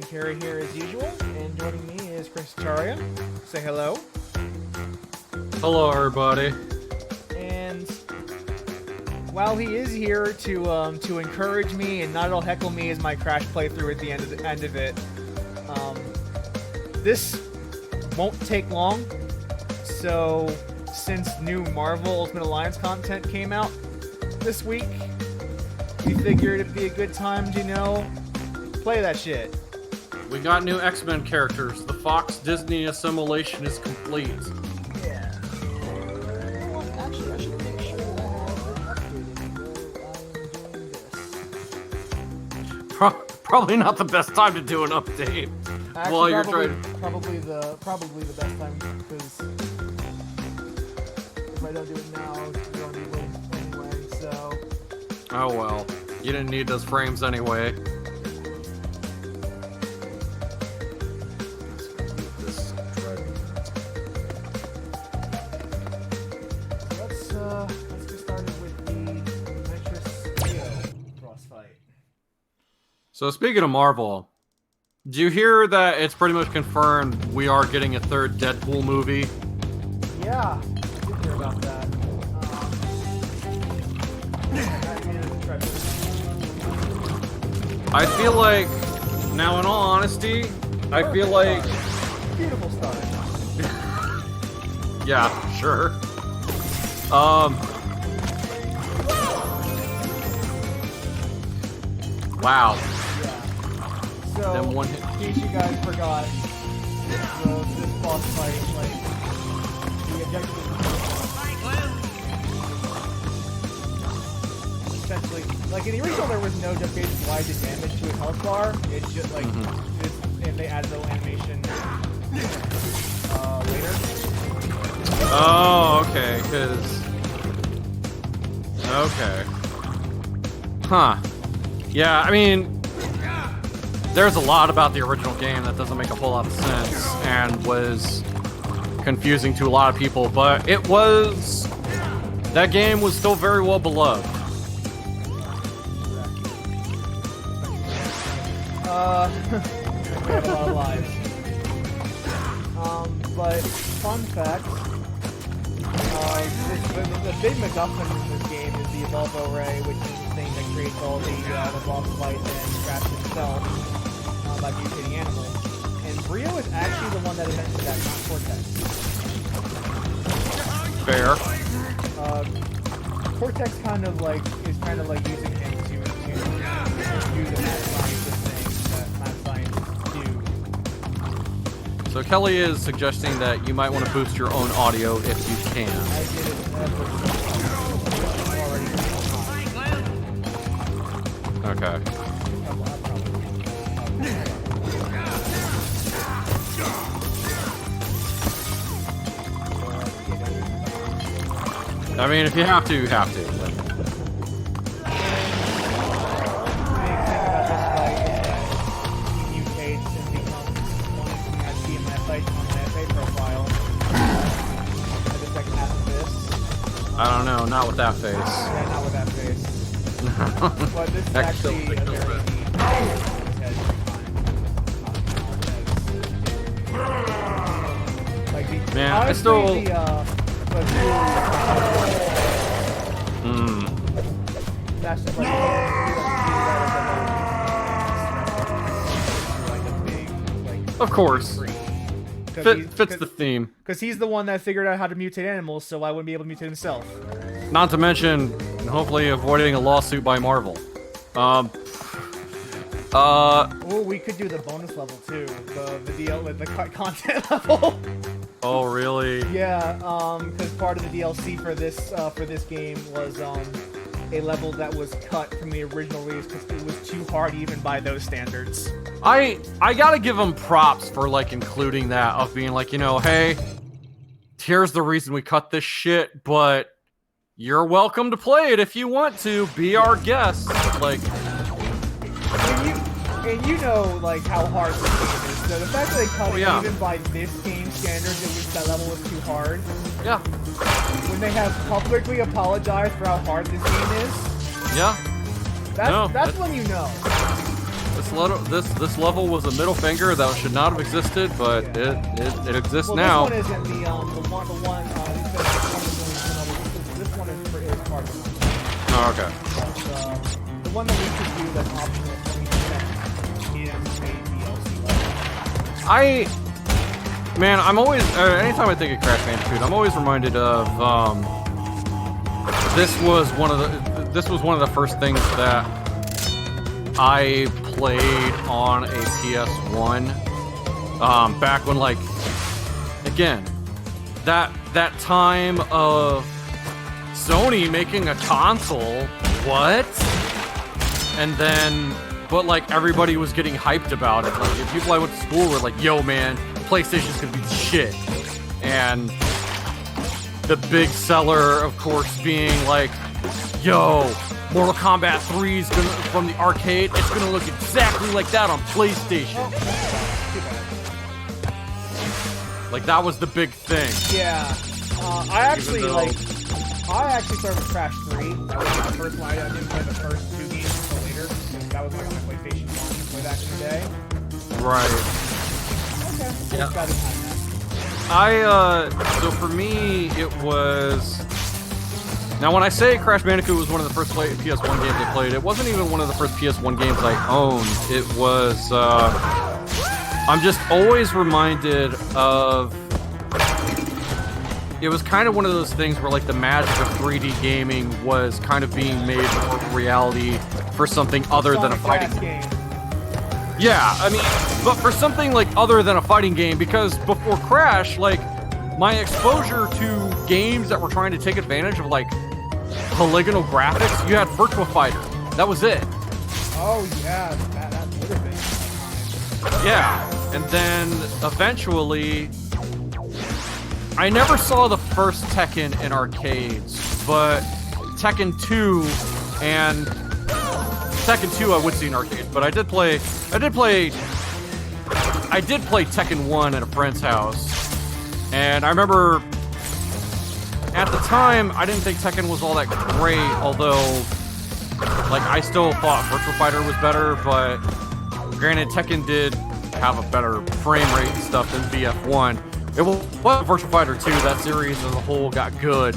Carey here as usual, and joining me is Chris Charia. Say hello. Hello, everybody. And while he is here to encourage me and not at all heckle me as my Crash playthrough at the end of it, this won't take long. So, since new Marvel Ultimate Alliance content came out this week, we figured it'd be a good time to, play that shit. We got new X-Men characters. The Fox Disney assimilation is complete. Yeah. Well, actually, I should make sure that I have it updated while I'm doing this. Probably not the best time to do an update. Actually, while you're trying. Probably the best time, because if I don't do it now, it's going to be late anyway. So. Oh well, you didn't need those frames anyway. Let's get started with the nitrous cross fight. So speaking of Marvel, do you hear that it's pretty much confirmed we are getting a third Deadpool movie? Yeah, I did hear about that. I feel like, now in all honesty, I feel like... Beautiful start. Yeah, sure. Wow. Yeah. So, Then one hit. in case you guys forgot, this boss fight, the objective is essentially, in the original there was no justification why it did damage to a health bar. It's just and they added a little animation later. Oh, okay, okay. Huh. Yeah, I mean, there's a lot about the original game that doesn't make a whole lot of sense and was confusing to a lot of people, but that game was still very well beloved. We have a lot of lives. But fun fact, the big MacGuffin in this game is the Evolve Array, which is the thing that creates all the boss fights and Crash itself by mutating animals. And Brio is actually the one that invented that, not Cortex. Fair. Cortex is kind of like using him to do the mad scientist thing that mad scientists do. So Kelly is suggesting that you might want to boost your own audio if you can. I did it already. Okay. I mean, if you have to, you have to. But... I don't know, not with that face. Yeah, not with that face. But this is actually a very Man, I still... Of course. Fits the theme. Because he's the one that figured out how to mutate animals, so I wouldn't be able to mutate himself. Not to mention, hopefully avoiding a lawsuit by Marvel. Oh, we could do the bonus level too. The deal with the content level. Oh, really? Yeah, because part of the DLC for this game was a level that was cut from the original release because it was too hard even by those standards. I gotta give them props for including that, of being hey, here's the reason we cut this shit, but you're welcome to play it if you want to. Be our guest. And you know how hard this game is. So the fact that they cut it even by this game standards, at least that level was too hard. Yeah. When they have publicly apologized for how hard this game is. Yeah. That's when you know. this level was a middle finger that should not have existed, but it exists well, now. This one isn't the one. This one is part of it. Oh, okay. The one that we could do that's optional for me is a DLC. I'm always anytime I think of Crash Bandicoot, I'm always reminded of this was one of the first things that I played on a PS1. Back when, like, again, that time of Sony making a console, what? And then, but like everybody was getting hyped about it. Like people I went to school were like, "Yo, man, PlayStation's gonna be the shit." And the big seller, of course, being like, "Yo, Mortal Kombat 3 is gonna from the arcade. It's gonna look exactly like that on PlayStation." Like that was the big thing. Yeah, I actually started with Crash 3. That was my first one. I didn't play the first two games until later, because that was like on my PlayStation 1 way back in the day. Right. Okay. Yeah. Got it behind that. So for me, it was... Now, when I say Crash Bandicoot was one of the first PS1 games I played, it wasn't even one of the first PS1 games I owned. It was, I'm just always reminded of... It was kind of one of those things where, like, the magic of 3D gaming was kind of being made more reality for something other than a fighting game. Yeah, I mean, but for something, like, other than a fighting game, because before Crash, like, my exposure to games that were trying to take advantage of, like, polygonal graphics, you had Virtua Fighter. That was it. Oh, yeah, that would have been time. Yeah, and then eventually... I never saw the first Tekken in arcades, but Tekken 2 and Tekken 2 I would see in arcades, but I did play Tekken 1 at a friend's house. And I remember at the time I didn't think Tekken was all that great, although like I still thought Virtua Fighter was better, but granted Tekken did have a better frame rate and stuff than VF1. It was Virtua Fighter 2, that series as a whole got good.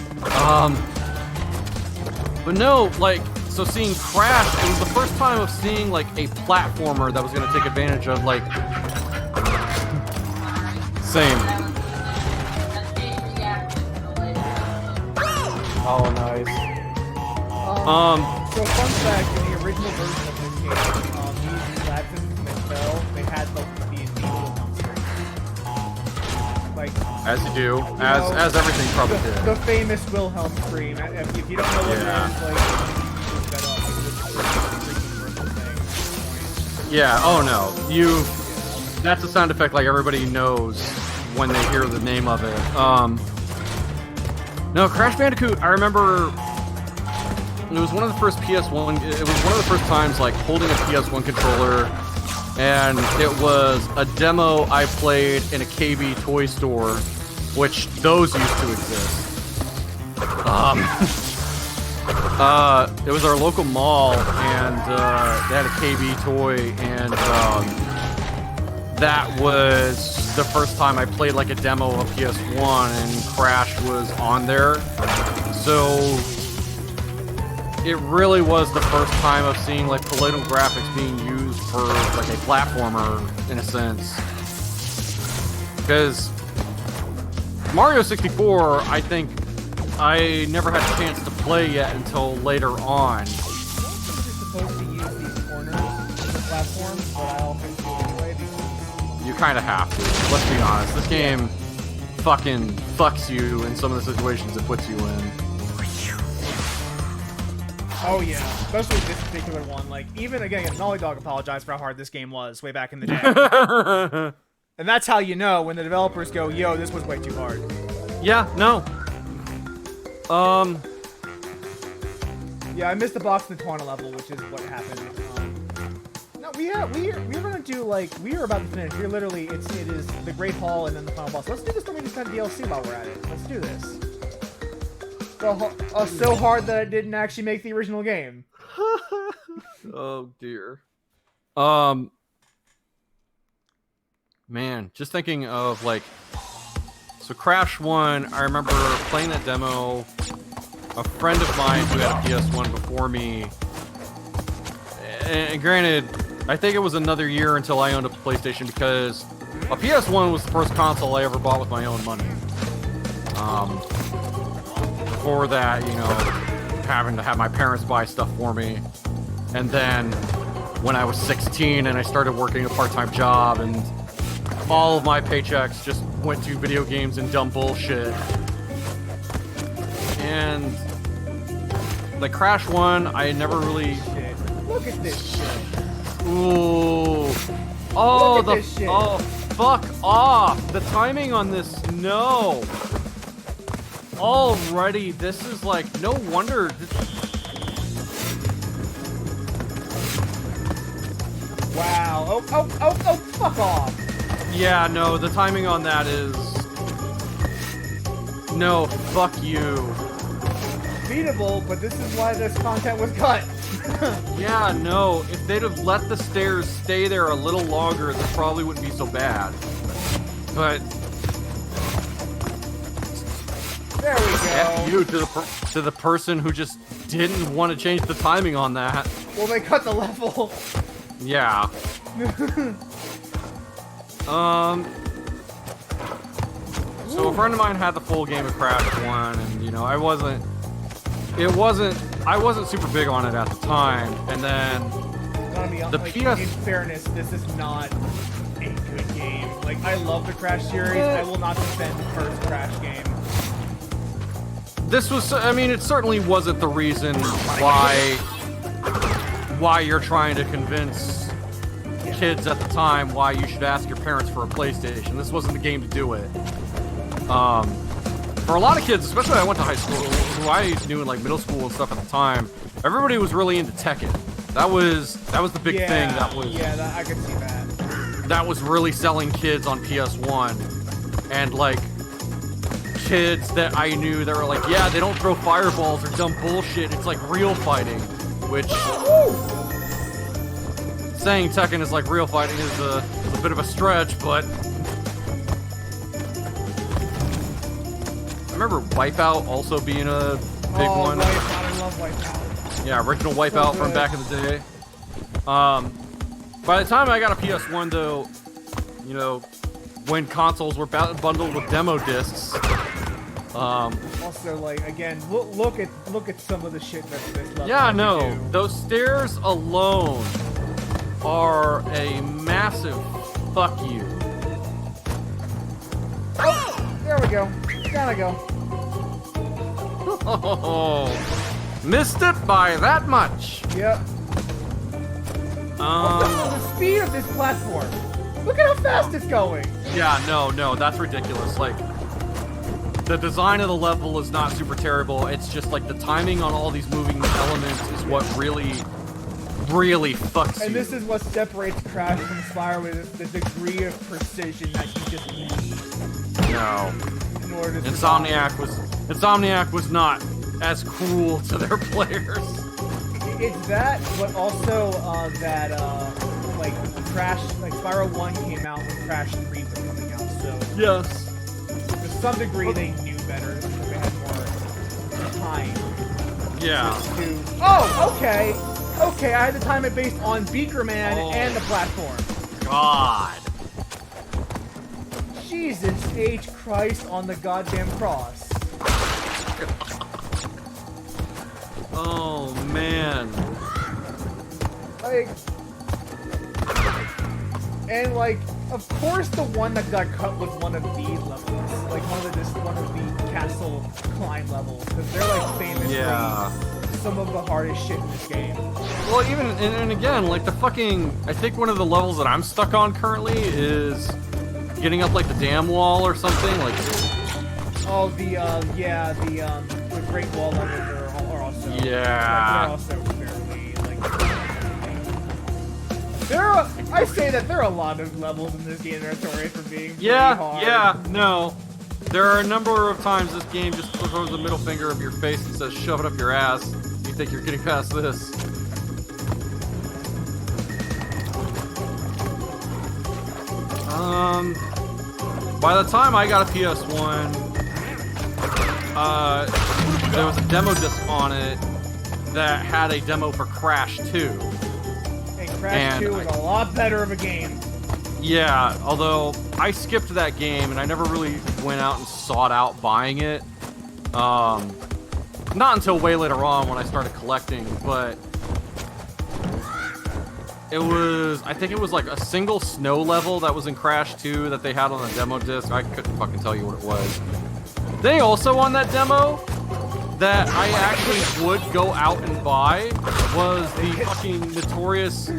But no, like, so seeing Crash, it was the first time of seeing, like, a platformer that was going to take advantage of, like... Same. Oh, nice. So fun fact, in the original version of this game, these lads when they fell, they had the invisible on screen. Like, as you do, as everything probably did. The famous Wilhelm scream. If you don't know what it is, like, look that up. Yeah. Oh no, That's a sound effect like everybody knows when they hear the name of it. No, Crash Bandicoot. I remember it was one of the first PS1. It was one of the first times like holding a PS1 controller. And it was a demo I played in a KB toy store, which those used to exist. It was our local mall, and they had a KB toy, and that was the first time I played like a demo of PS1, and Crash was on there. So it really was the first time of seeing like polygonal graphics being used for like a platformer in a sense. Because Mario 64, I think I never had a chance to play yet until later on. You're supposed to use these corners as a platform, but I always do anyway because... You kind of have to. Let's be honest. This game fucking fucks you in some of the situations it puts you in. Oh yeah, especially this particular one. Like, even again, Naughty Dog apologized for how hard this game was way back in the day. And that's how you know when the developers go, "Yo, this was way too hard." Yeah, no. Yeah, I missed the boss in the Tawna level, which is what happened. No, we're gonna do like we are about to finish. We're literally it is the Great Hall and then the final boss. Let's do this. Let me just kind of DLC while we're at it. Let's do this. So hard that it didn't actually make the original game. Oh dear. Um, man, just thinking of like, so Crash 1, I remember playing that demo. A friend of mine who had a PS1 before me, and granted, I think it was another year until I owned a PlayStation because a PS1 was the first console I ever bought with my own money. Before that, you know, having to have my parents buy stuff for me. And then when I was 16 and I started working a part-time job and all of my paychecks just went to video games and dumb bullshit. And like Crash 1, I never really... Shit. Look at this shit. Ooh. Oh, Look at this shit. Oh, fuck off. The timing on this, no. Already, this is like, no wonder. Wow. Oh, fuck off. Yeah, no, the timing on that is... No, fuck you. Beatable, but this is why this content was cut. Yeah, no, if they'd have let the stairs stay there a little longer, this probably wouldn't be so bad. But... There we go. F you to the person who just didn't want to change the timing on that. Well, they cut the level. Yeah. So a friend of mine had the full game of Crash 1, and you know, I wasn't super big on it at the time, and then the like, PS... In fairness, this is not a good game. Like, I love the Crash series. I will not defend the first Crash game. This was, I mean, it certainly wasn't the reason why you're trying to convince kids at the time why you should ask your parents for a PlayStation. This wasn't the game to do it. For a lot of kids, especially when I went to high school, who I knew in like middle school and stuff at the time, everybody was really into Tekken. That was the big thing. That was I could see that. That was really selling kids on PS1, and like kids that I knew that were like, yeah, they don't throw fireballs or dumb bullshit. It's like real fighting, which saying Tekken is like real fighting is a bit of a stretch, but. I remember Wipeout also being a big one. Wipeout, I love Wipeout. Yeah, original Wipeout from back in the day. By the time I got a PS1, though, you know, when consoles were bundled with demo discs. Also, like, again, look at some of the shit that's this level. Yeah, no, those stairs alone are a massive fuck you. Oh, there we go. Gotta go. Oh, missed it by that much. Yep. The speed of this platform. Look at how fast it's going. Yeah, no, that's ridiculous. Like, the design of the level is not super terrible. It's just like the timing on all these moving elements is what really fucks you. And this is what separates Crash from Spyro, with the degree of precision that you just need. No. In order to Insomniac was not as cruel to their players. It's that, but also like Crash, like Spyro 1 came out when Crash 3 was coming out, so yes, to some degree they knew better because they had more time. Yeah. Oh, okay, I had to time it based on Beaker Man and the platform. God. Jesus H. Christ on the goddamn cross. Oh, man. Like, and like, of course the one that got cut was one of these levels. Like, one of the castle climb levels. Because they're like famously some of the hardest shit in this game. Well, even, and again, like the fucking, I think one of the levels that I'm stuck on currently is getting up like the dam wall or something, like. Oh, the Great Wall levels are also. Yeah. They're also fairly like. I say that there are a lot of levels in this game that are notorious for being pretty hard. Yeah, no. There are a number of times this game just throws the middle finger of your face and says, "Shove it up your ass." You think you're getting past this? By the time I got a PS1, there was a demo disc on it that had a demo for Crash 2. And Crash 2 is a lot better of a game. Yeah, although I skipped that game and I never really went out and sought out buying it. Not until way later on when I started collecting, but I think it was like a single snow level that was in Crash 2 that they had on the demo disc. I couldn't fucking tell you what it was. They also on that demo that I actually would go out and buy was the fucking notorious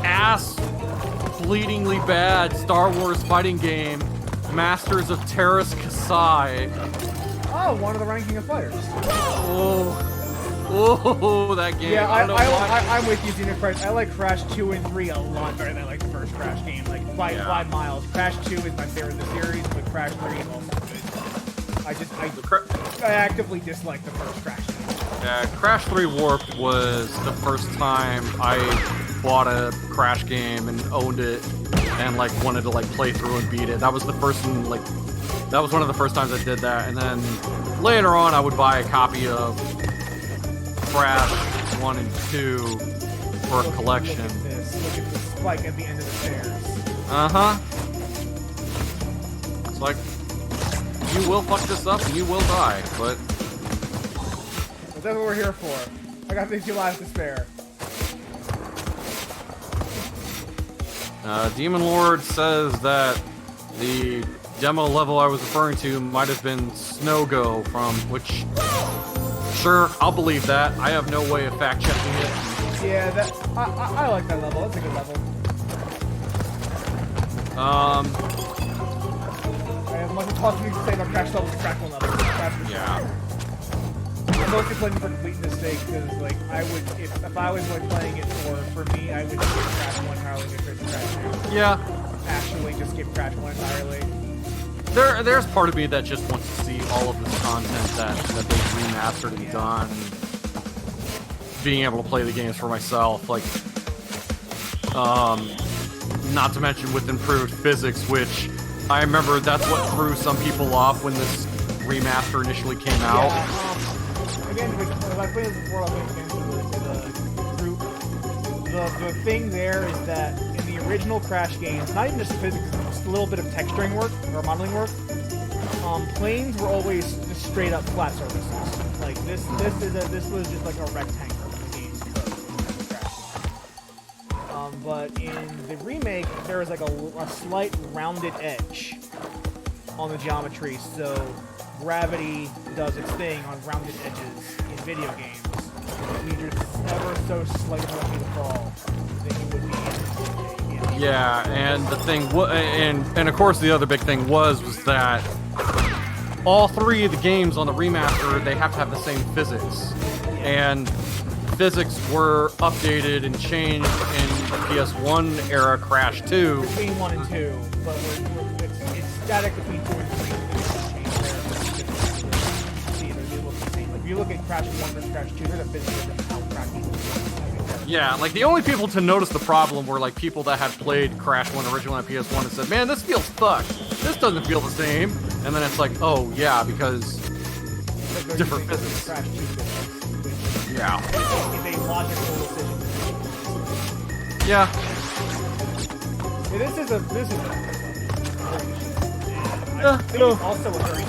ass bleedingly bad Star Wars fighting game, Masters of Terras Kasai. Oh, one of the ranking of fighters. Oh, that game. Yeah, I'm with you, Xenochrist. I like Crash 2 and 3 a lot better than I like the first Crash game, like by 5 miles. Crash 2 is my favorite of the series, but Crash 3 is also good. I actively dislike the first Crash game. Yeah, Crash 3 Warped was the first time I bought a Crash game and owned it and like wanted to like play through and beat it. That was the first one, like, that was one of the first times I did that. And then later on I would buy a copy of Crash 1 and 2 for a collection. Look at the spike at the end of the stairs. Uh-huh. It's like, you will fuck this up and you will die, but that's what we're here for. I got 50 lives to spare. Demon Lord says that the demo level I was referring to might have been Snow Go from, which, sure, I'll believe that. I have no way of fact checking it. Yeah, I like that level. That's a good level. I have much positive to say about Crash levels and Crash 1 levels. Yeah. I'm mostly playing for completeness sake because, like, I would, if I was like playing it for me, I would skip Crash 1 entirely, get rid of Crash 2. Yeah. Actually, just skip Crash 1 entirely. There's part of me that just wants to see all of this content that they've remastered and done, and being able to play the games for myself, like, not to mention with improved physics, which I remember that's what threw some people off when this remaster initially came out. Yeah, again, if I played this before, I played against the group. The thing there is that in the original Crash games, not even just physics, just a little bit of texturing work or modeling work. Planes were always just straight up flat surfaces. Like this was just like a rectangle in the game's code. But in the remake, there was like a slight rounded edge on the geometry, so gravity does its thing on rounded edges in video games. If you're ever so slightly lucky to fall, then you would be in Yeah, and the thing, and of course the other big thing was that all three of the games on the remaster, they have to have the same physics, and physics were updated and changed in the PS1 era Crash 2. Between 1 and 2, but it's static between 2 and 3. They look the same. Like, if you look at Crash 1 versus Crash 2, there's a physics of how Crash is. Yeah, like the only people to notice the problem were like people that had played Crash 1 originally on PS1 and said, man, this feels fucked. This doesn't feel the same. And then it's like, oh yeah, because different physics. Crash 2 physics. Yeah. It's a logical decision. Yeah. This is a Yeah, no. also a very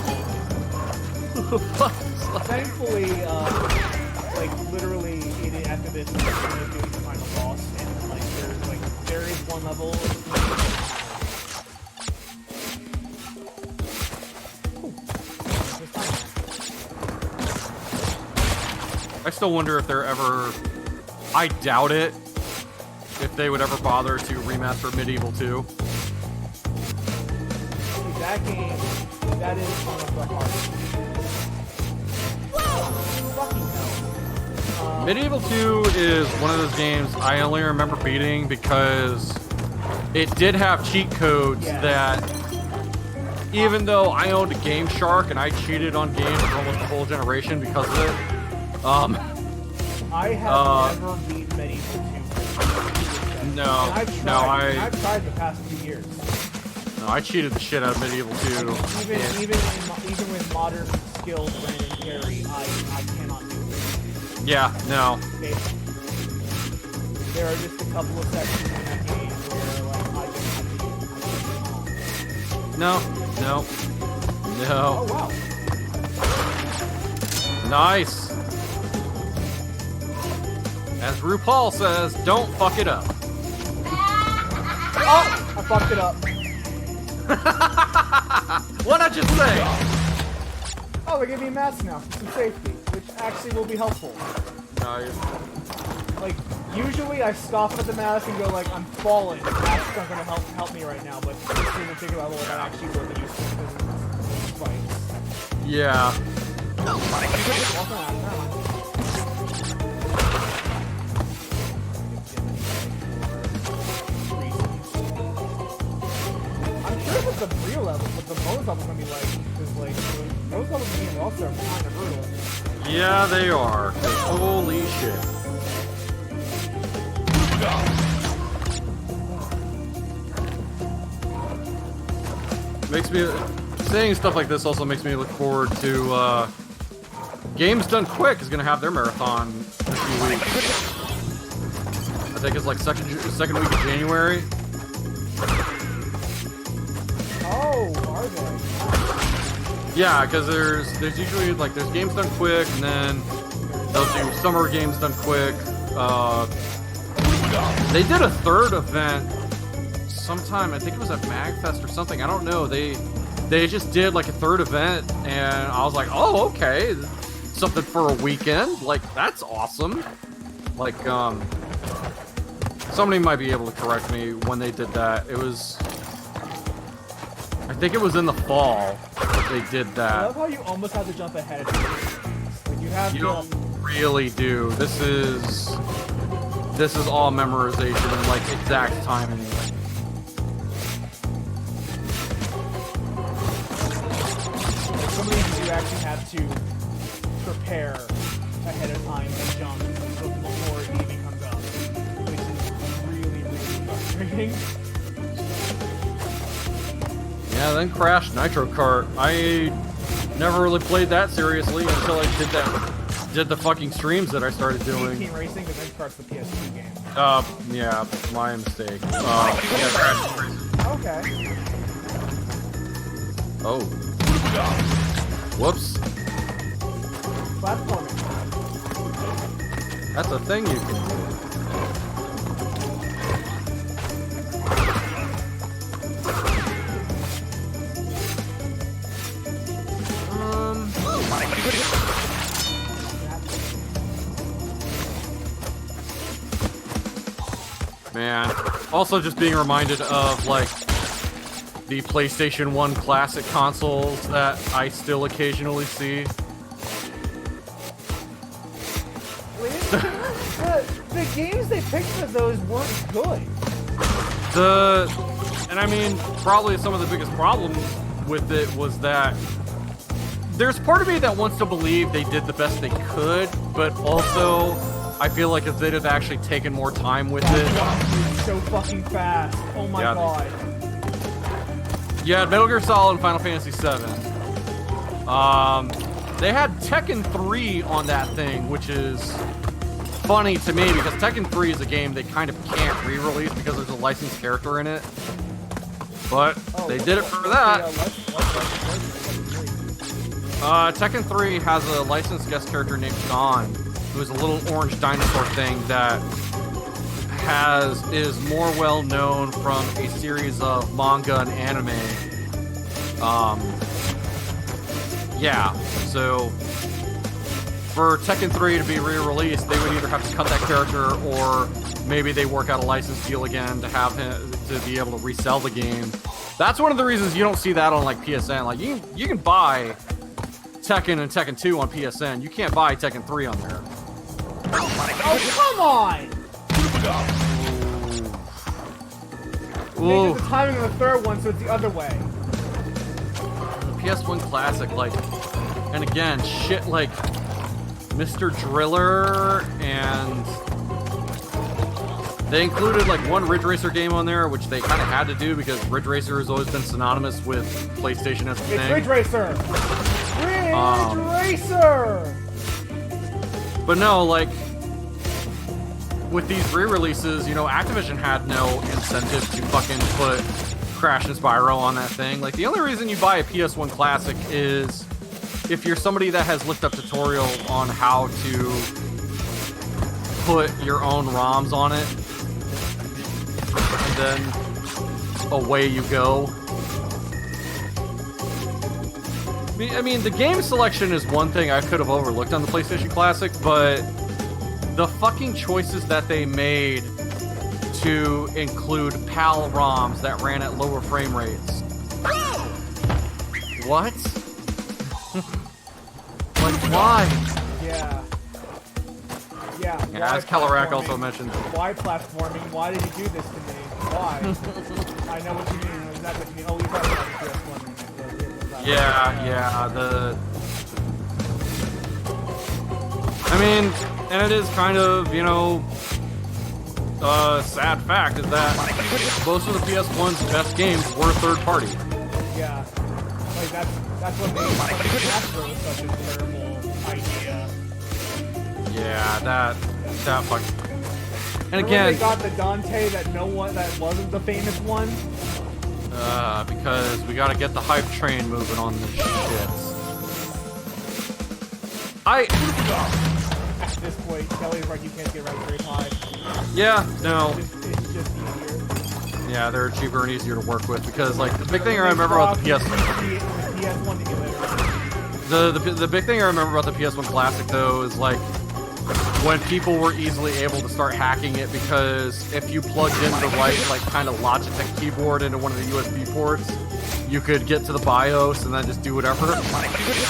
thankfully, like literally after this we're gonna do the final boss, and there is one level. I still wonder if they're ever, I doubt it, if they would ever bother to remaster Medieval 2. See, that game, that is one of the hardest. Fucking hell. Medieval 2 is one of those games I only remember beating because it did have cheat codes that, even though I owned a Game Shark and I cheated on games for almost a whole generation because of it, I have never beat Medieval 2. And No, I've tried the past few years. no, I cheated the shit out of Medieval 2. Even with modern skills, random carry, I cannot do it. Yeah, no. There are just a couple of sections in that game where like I can't. No. Oh wow. Nice. As RuPaul says, don't fuck it up. Oh! I fucked it up. What'd I just say? Oh, they give me masks now for some safety, which actually will be helpful. Nice. Like, usually I scoff at the mask and go like, I'm falling. Masks aren't gonna help me right now, but this is a particular level that actually will be useful in fights. Yeah. I'm sure with the real level, what the bonus level's gonna be like, because like, those levels in the game also are kind of brutal. Yeah, they are. 'Cause holy shit. Makes me... Saying stuff like this also makes me look forward to, Games Done Quick is gonna have their marathon in a few weeks. I think it's like second week of January. Oh, are they? Yeah, because there's usually like there's Games Done Quick, and then they'll do Summer Games Done Quick. They did a third event sometime. I think it was at MagFest or something. I don't know. They just did like a third event, and I was like, oh, okay, something for a weekend. Like that's awesome. Like somebody might be able to correct me when they did that. It was. I think it was in the fall that they did that. I love how you almost have to jump ahead of time. Like you have You to. really do. This is all memorization and like exact timing. Like some of these you actually have to prepare ahead of time and jump before it even comes up, which is really, really frustrating. Yeah, then Crash Nitro Kart. I never really played that seriously until I did the fucking streams that I started doing. Team Racing, because Nitro Kart's the PS2 game. Yeah, my mistake. Yeah, Crash Racing. Okay. Oh. Whoops. Platforming. That's a thing you can do. Man. Also just being reminded of, like, the PlayStation 1 classic consoles that I still occasionally see. The games they picked for those weren't good. And I mean, probably some of the biggest problems with it was that there's part of me that wants to believe they did the best they could, but also I feel like if they'd have actually taken more time with it. So fucking fast. Oh my god. Yeah, Metal Gear Solid and Final Fantasy VII. They had Tekken 3 on that thing, which is funny to me because Tekken 3 is a game they kind of can't re-release because there's a licensed character in it. But they did it for that. Tekken 3 has a licensed guest character named Gon, who is a little orange dinosaur thing that is more well known from a series of manga and anime. Yeah, so for Tekken 3 to be re-released, they would either have to cut that character or maybe they work out a license deal again to have him to be able to resell the game. That's one of the reasons you don't see that on like PSN. Like you can buy Tekken and Tekken 2 on PSN. You can't buy Tekken 3 on there. Oh, come on! Ooh. The timing of the third one, so it's the other way. PS1 Classic, like, and again, shit like Mr. Driller and They included like one Ridge Racer game on there, which they kind of had to do because Ridge Racer has always been synonymous with PlayStation as a thing. It's Ridge Racer! Ridge Racer! But no, like, with these re-releases, you know, Activision had no incentive to fucking put Crash and Spyro on that thing. Like, the only reason you buy a PS1 Classic is if you're somebody that has looked up tutorials on how to put your own ROMs on it, and then away you go. I mean, the game selection is one thing I could have overlooked on the PlayStation Classic, but the fucking choices that they made to include PAL ROMs that ran at lower frame rates. What? Like, why? Yeah. Yeah, as Calorak also mentioned. Why platforming? Why did you do this to me? Why? I know what you mean. I know exactly what you mean. Oh, you thought about the PS1. Yeah, I mean, and it is kind of, you know, sad fact is that most of the PS1's best games were third party. Yeah. Like, that's what made Astro such a terrible idea. Yeah, that fucking... And Remember again... they got the Dante that wasn't the famous one? Because we gotta get the hype train moving on this shit. At this point, Kelly's right, you can't get right very high. Yeah, no. It's just easier. Yeah, they're cheaper and easier to work with because, like, the big thing I remember about the PS1 the big thing I remember about the PS1 Classic though is like when people were easily able to start hacking it because if you plugged in the right like kind of Logitech keyboard into one of the USB ports, you could get to the BIOS and then just do whatever. Trying to think.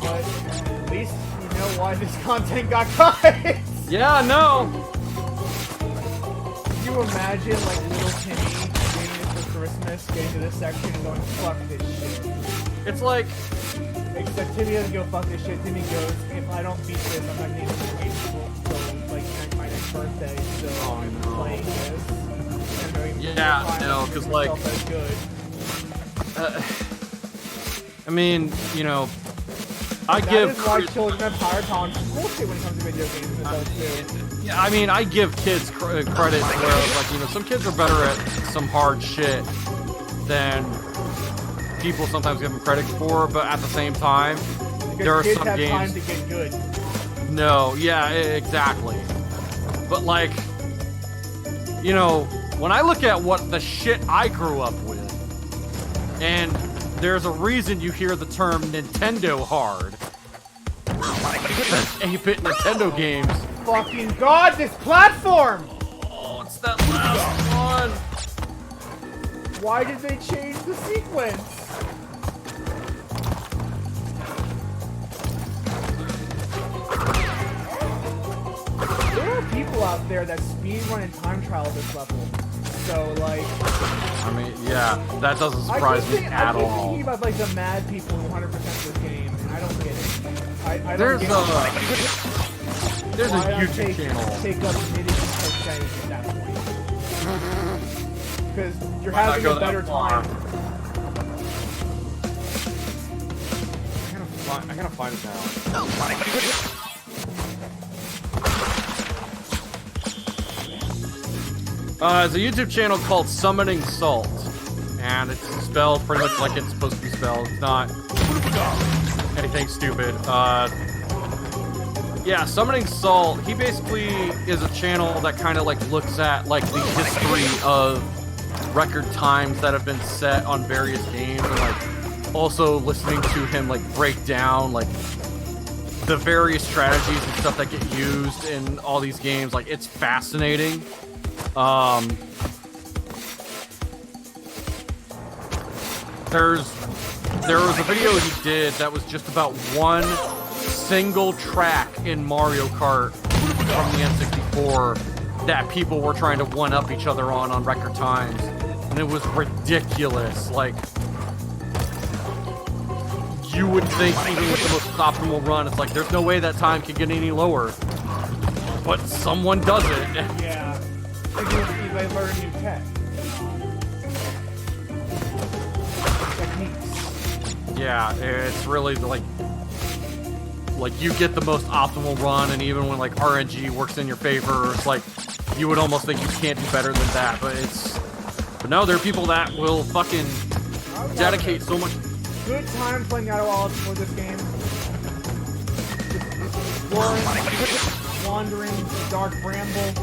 But at least you know why this content got cut. Yeah, no. Can you imagine like little Timmy doing this for Christmas, getting to this section and going, fuck this shit? It's like... Except Timmy doesn't go, fuck this shit. Timmy goes, if I don't beat this, I'm not getting more games until like my next birthday, so I'm playing this. Yeah, no, because like... I mean, you know, I that give... That is why children have higher tolerance for bullshit when it comes to video games than adults do. Yeah, I mean, I give kids credit where, like, you know, some kids are better at some hard shit than people sometimes give them credit for, but at the same time, there are some games... time to get good. No, yeah, exactly. But, like, you know, when I look at what the shit I grew up with, and there's a reason you hear the term Nintendo hard. 8-bit Nintendo games. Fucking god, this platform! Oh, it's that last one. Why did they change the sequence? There are people out there that speedrun and time trial this level. So, like... I mean, yeah, that doesn't surprise me at all. I keep thinking about, like, the mad people who 100% this game, and I don't get it. I don't there's get a YouTube channel. Take up knitting and crocheting at that point. Because you're having a better time. I gotta find it now. It's a YouTube channel called Summoning Salt, and it's spelled pretty much like it's supposed to be spelled. It's not anything stupid. Yeah, Summoning Salt, he basically is a channel that kind of like looks at like the history of record times that have been set on various games, and like also listening to him like break down like the various strategies and stuff that get used in all these games. Like, it's fascinating. There's there was a video he did that was just about one single track in Mario Kart from the N64 that people were trying to one-up each other on record times. And it was ridiculous. Like, you would think even with the most optimal run, it's like, there's no way that time can get any lower. But someone does it. Yeah. They learn new tech. Techniques. Yeah, it's really like you get the most optimal run, and even when like RNG works in your favor, it's like you would almost think you can't do better than that. But no, there are people that will fucking dedicate so much. Good time playing Outer Wilds for this game. Exploring, wandering, dark bramble,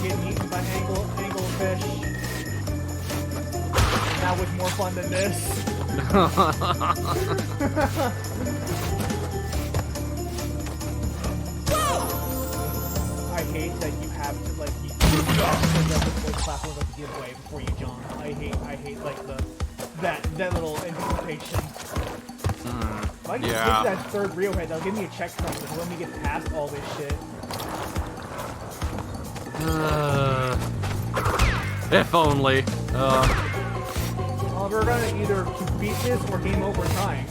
getting eaten by anglefish. That was more fun than this. I hate that you have to like you have to play platforms like give way before you jump. I hate like that little anticipation. If I can get that third Rio head, they'll give me a checkpoint to let me get past all this shit. If only. Well, we're gonna either beat this or game over time.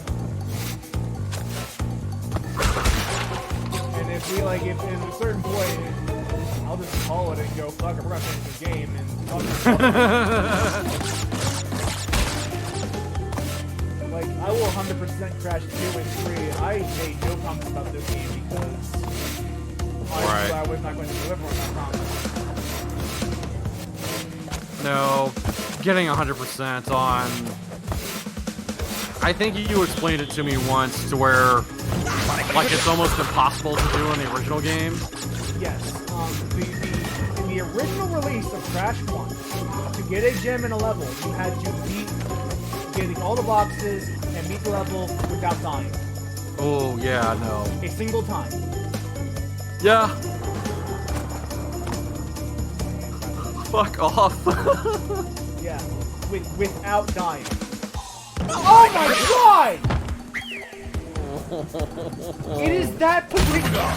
And if we like, if at a certain point, I'll just call it and go, fuck it, we're gonna finish the game and fuck it. Like, I will 100% Crash 2 and 3. I made no comments about this game because I was not going to deliver on that promise. No, getting 100% on. I think you explained it to me once to where, like, it's almost impossible to do in the original game. Yes. In the original release of Crash 1, to get a gem in a level, you had to beat getting all the boxes and beat the level without dying. Oh, yeah, no. A single time. Yeah. Fuck off. Yeah. Without dying. Oh my god! It is that particular.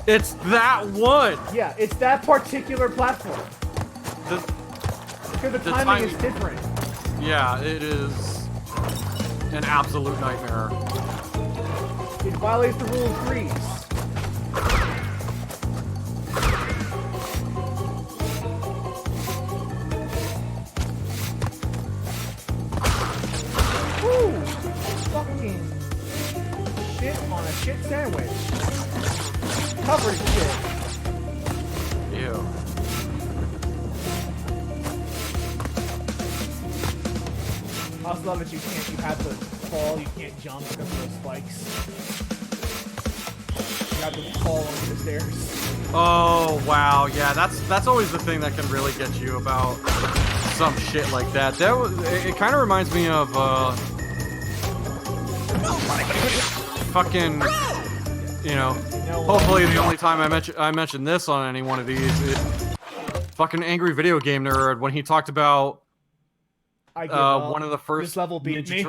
It's that one. Yeah, it's that particular platform. Because the timing is different. Yeah, it is an absolute nightmare. It violates the rule of threes. Woo! Fucking shit on a shit sandwich. Covered in shit. Ew. I also love that you have to fall, you can't jump because of those spikes. You have to fall onto the stairs. Oh wow, yeah, that's always the thing that can really get you about some shit like that. It kind of reminds me of fucking, you know, hopefully the only time I mentioned this on any one of these, fucking Angry Video Game Nerd when he talked about one of the first this level beat me.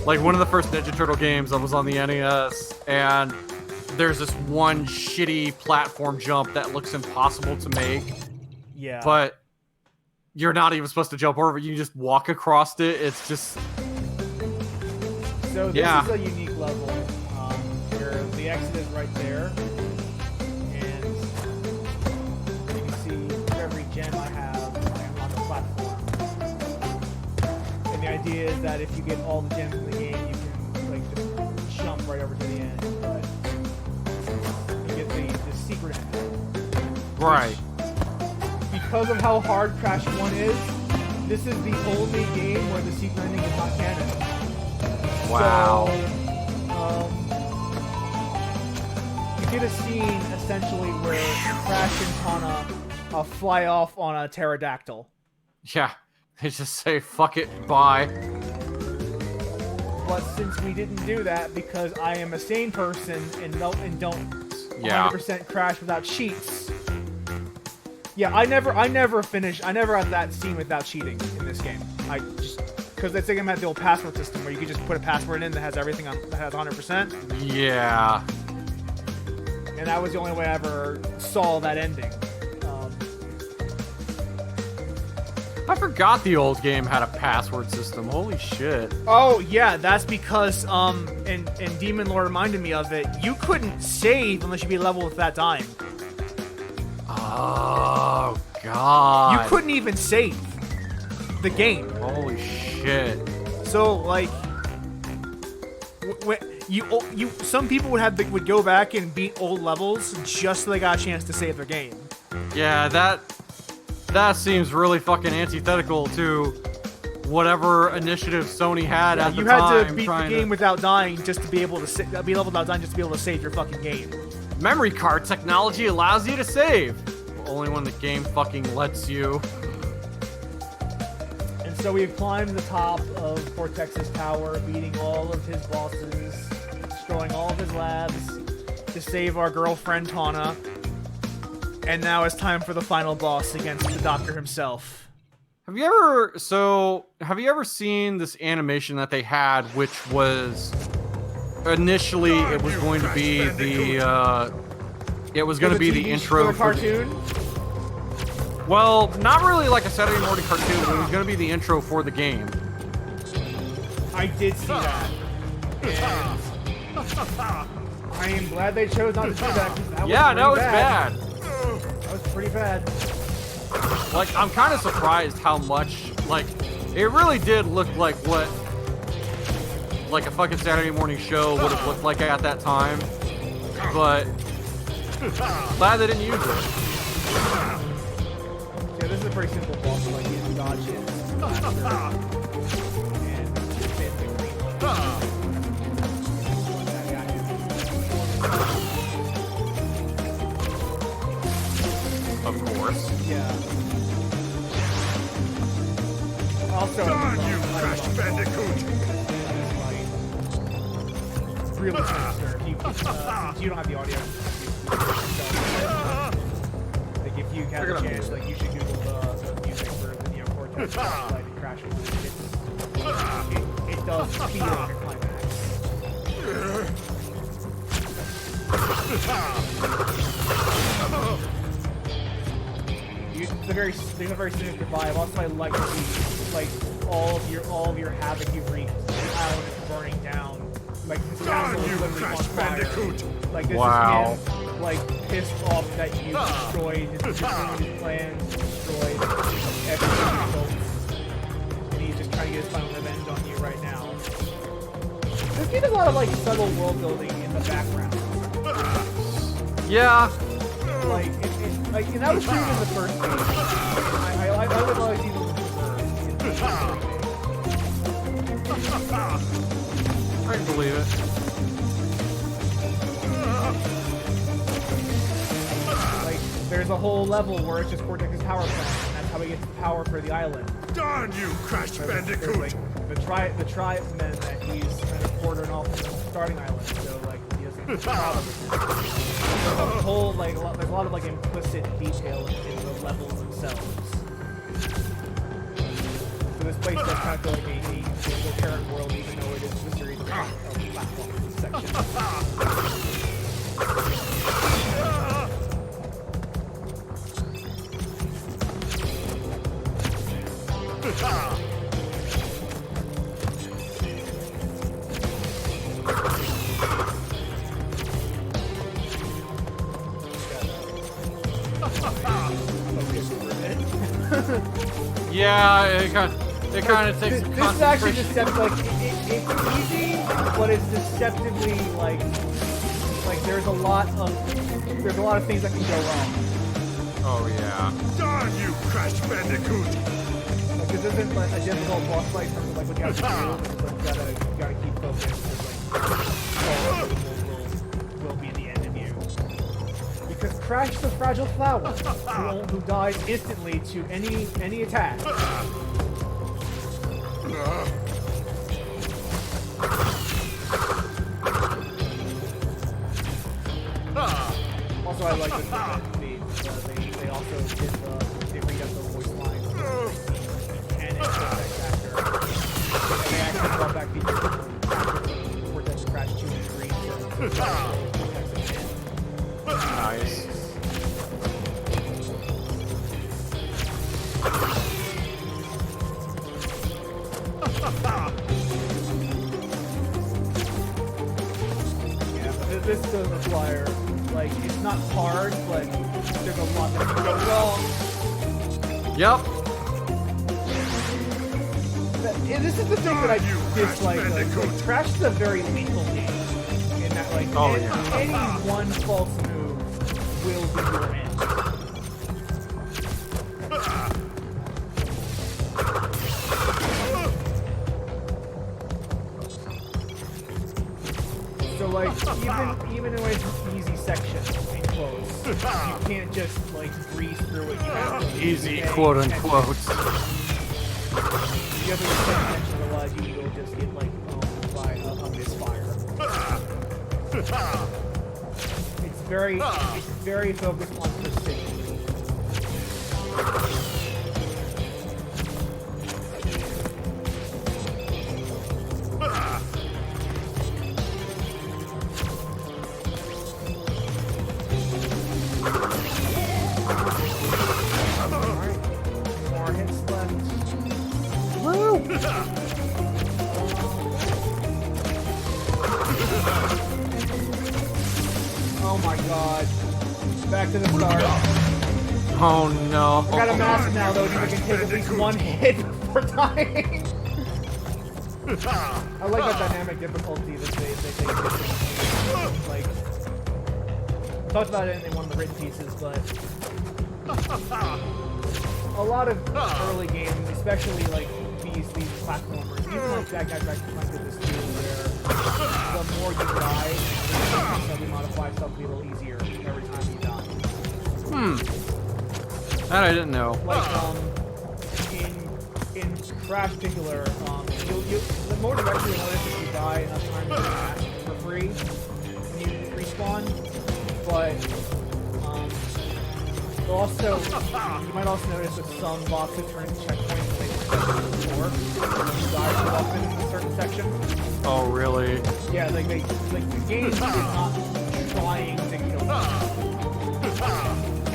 Like one of the first Ninja Turtle games that was on the NES, and there's this one shitty platform jump that looks impossible to make. Yeah. But you're not even supposed to jump over it, you just walk across it. It's just... So this is a unique level, where the exit is right there, and you can see for every gem I have, I am on the platform. And the idea is that if you get all the gems in the game, you can like just jump right over to the end, but you get the secret ending. Right. Because of how hard Crash 1 is, this is the only game where the secret ending is not canon. Wow. So, you get a scene essentially where Crash and Tawna fly off on a pterodactyl. Yeah, they just say fuck it, bye. But since we didn't do that because I am a sane person and don't 100% crash without cheats. Yeah, I never had that scene without cheating in this game. I just because this game had the old password system where you could just put a password in that has everything on that has 100%. Yeah. And that was the only way I ever saw that ending. I forgot the old game had a password system. Holy shit. Oh yeah, that's because and Demon Lord reminded me of it. You couldn't save unless you be level with that dying. Oh god. You couldn't even save the game. Holy shit. So like, some people would go back and beat old levels just so they got a chance to save their game. Yeah, that seems really fucking antithetical to whatever initiative Sony had at the time. You had to beat the game without dying just to be able to be leveled without dying just to be able to save your fucking game. Memory card technology allows you to save. Only when the game fucking lets you. And so we've climbed the top of Cortex's tower, beating all of his bosses, destroying all of his labs to save our girlfriend Tawna. And now it's time for the final boss against the Doctor himself. Have you ever seen this animation that they had, which was initially it was going to be the intro for the cartoon? Well, not really like a Saturday morning cartoon, but it was going to be the intro for the game. I did see that. And I am glad they chose not to do that. That was bad. That was pretty bad. Like, I'm kind of surprised how much, like, it really did look like what, like, a fucking Saturday morning show would have looked like at that time. But, glad they didn't use it. Yeah, this is a pretty simple boss. Like, he's dodge it. Of course. Yeah. Also, Darn you, Crash Bandicoot! Really sinister. Since you don't have the audio, like if you have a chance, like you should Google the music for the Cortex like Crash Bandicoot. It does feel like a climax. There's a very sinister vibe. Also, I like to see like all of your havoc you've wreaked. The island is burning down. Like this castle is literally on fire. Like this is him, like pissed off that you destroyed his plans, destroyed everything he built, and he's just trying to get his final revenge on you right now. There's been a lot of like subtle world building in the background. Yeah. Like, and that was true in the first game. I would always even preserve. I can believe it. Like, there's a whole level where it's just Cortex's power plant, and that's how he gets the power for the island. Darn you, Crash Bandicoot! There's like the tribesmen that he's kind of quartering off from the starting island, so like he doesn't have a problem with it. There's a whole there's a lot of like implicit detail in the levels themselves. So this place does kind of feel like a single parent world, even though it is a series of platforms sections. Yeah, it kind of takes some This is actually concentration. deceptive. Like it's easy, but it's deceptively like there's a lot of things that can go wrong. Oh yeah. Darn you, Crash Bandicoot! Like this isn't like a difficult boss fight from like what you have to do. But you gotta keep focused. Will be the end of you. Because Crash the Fragile Flower, who dies instantly to any attack. Also, I like this that they also did they read up the voice lines and Cortex actors. And they actually brought back features from Cortex, Crash 2 and 3. Nice. Yeah, but this does require, like, it's not hard, but there's a lot that can go wrong. Yep. And this is the thing that I dislike. Like, Crash is a very lethal game. In that, like, any one false move will be your end. So, like, even in ways easy sections in quotes, you can't just, like, breeze through it. You have to Easy, quote unquote. You have to pay attention, otherwise you will just get, like, owned by a misfire. It's very focused on precision. Alright, more hits left. Woo! Oh my god. Back to the start. Oh no. I got a mask now though, so I can take at least one hit before dying. I like that dynamic difficulty that they like. I talked about it in one of the written pieces, but a lot of early games, especially like these platformers, even like Jack did this too, where the more you die, the modified stuff will be a little easier every time you die. That I didn't know. Like in Crash particular, you the more directly you notice if you die enough times in Crash for free when you respawn, but also you might also notice that some boxes turn into checkpoints when before you die too often in a certain section. Oh really? Yeah, like the game is not trying to kill you.